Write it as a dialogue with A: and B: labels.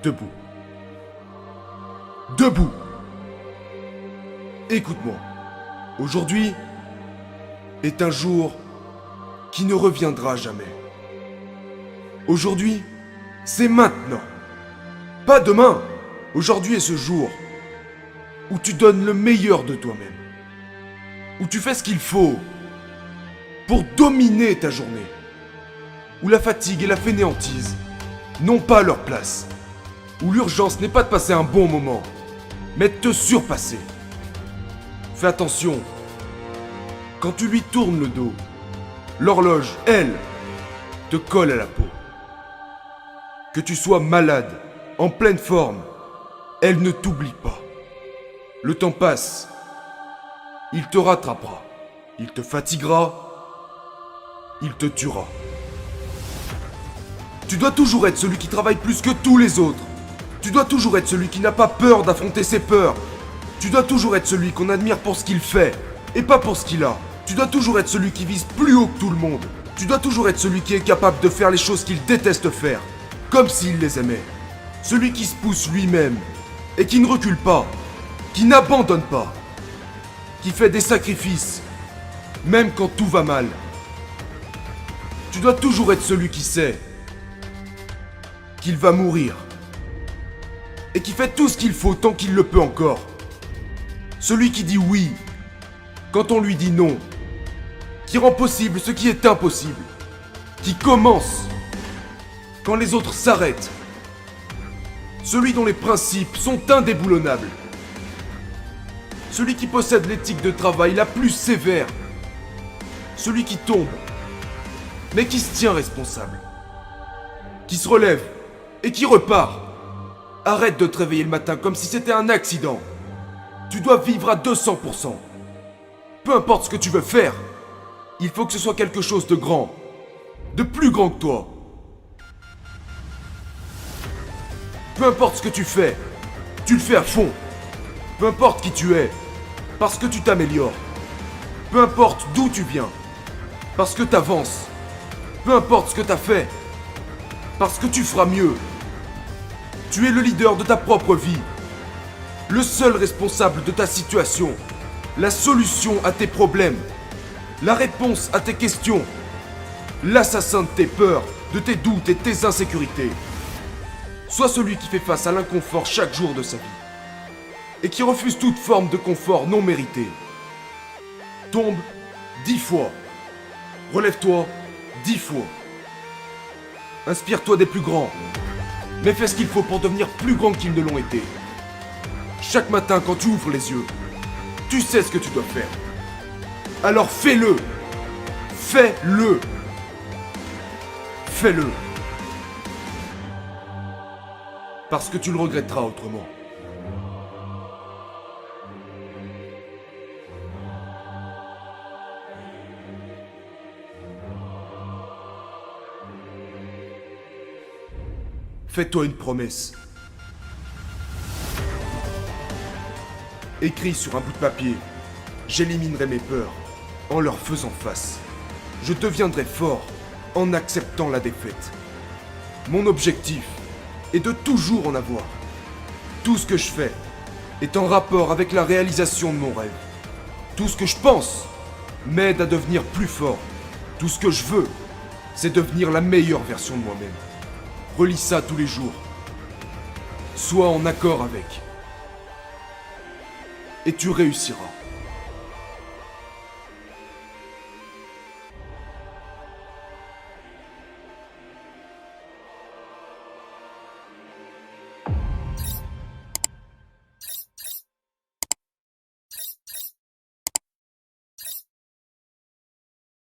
A: Debout. Debout. Écoute-moi. Aujourd'hui est un jour qui ne reviendra jamais. Aujourd'hui, c'est maintenant. Pas demain. Aujourd'hui est ce jour où tu donnes le meilleur de toi-même. Où tu fais ce qu'il faut pour dominer ta journée. Où la fatigue et la fainéantise n'ont pas leur place. Où l'urgence n'est pas de passer un bon moment, mais de te surpasser. Fais attention. Quand tu lui tournes le dos, l'horloge, elle, te colle à la peau. Que tu sois malade, en pleine forme, elle ne t'oublie pas. Le temps passe. Il te rattrapera. Il te fatiguera. Il te tuera. Tu dois toujours être celui qui travaille plus que tous les autres. Tu dois toujours être celui qui n'a pas peur d'affronter ses peurs. Tu dois toujours être celui qu'on admire pour ce qu'il fait, et pas pour ce qu'il a. Tu dois toujours être celui qui vise plus haut que tout le monde. Tu dois toujours être celui qui est capable de faire les choses qu'il déteste faire, comme s'il les aimait. Celui qui se pousse lui-même, et qui ne recule pas, qui n'abandonne pas, qui fait des sacrifices, même quand tout va mal. Tu dois toujours être celui qui sait qu'il va mourir, et qui fait tout ce qu'il faut tant qu'il le peut encore. Celui qui dit oui quand on lui dit non, qui rend possible ce qui est impossible, qui commence quand les autres s'arrêtent. Celui dont les principes sont indéboulonnables. Celui qui possède l'éthique de travail la plus sévère. Celui qui tombe, mais qui se tient responsable. Qui se relève et qui repart. Arrête de te réveiller le matin comme si c'était un accident. Tu dois vivre à 200%. Peu importe ce que tu veux faire, il faut que ce soit quelque chose de grand. De plus grand que toi. Peu importe ce que tu le fais à fond. Peu importe qui tu es, parce que tu t'améliores. Peu importe d'où tu viens, parce que t'avances. Peu importe ce que t'as fait, parce que tu feras mieux. Tu es le leader de ta propre vie. Le seul responsable de ta situation. La solution à tes problèmes. La réponse à tes questions. L'assassin de tes peurs, de tes doutes et de tes insécurités. Sois celui qui fait face à l'inconfort chaque jour de sa vie. Et qui refuse toute forme de confort non mérité. Tombe 10 fois. Relève-toi 10 fois. Inspire-toi des plus grands. Mais fais ce qu'il faut pour devenir plus grand qu'ils ne l'ont été. Chaque matin quand tu ouvres les yeux, tu sais ce que tu dois faire. Alors fais-le. Fais-le. Fais-le. Parce que tu le regretteras autrement. Fais-toi une promesse. Écris sur un bout de papier. J'éliminerai mes peurs en leur faisant face. Je deviendrai fort en acceptant la défaite. Mon objectif est de toujours en avoir. Tout ce que je fais est en rapport avec la réalisation de mon rêve. Tout ce que je pense m'aide à devenir plus fort. Tout ce que je veux, c'est devenir la meilleure version de moi-même. Relis ça tous les jours. Sois en accord avec. Et tu réussiras.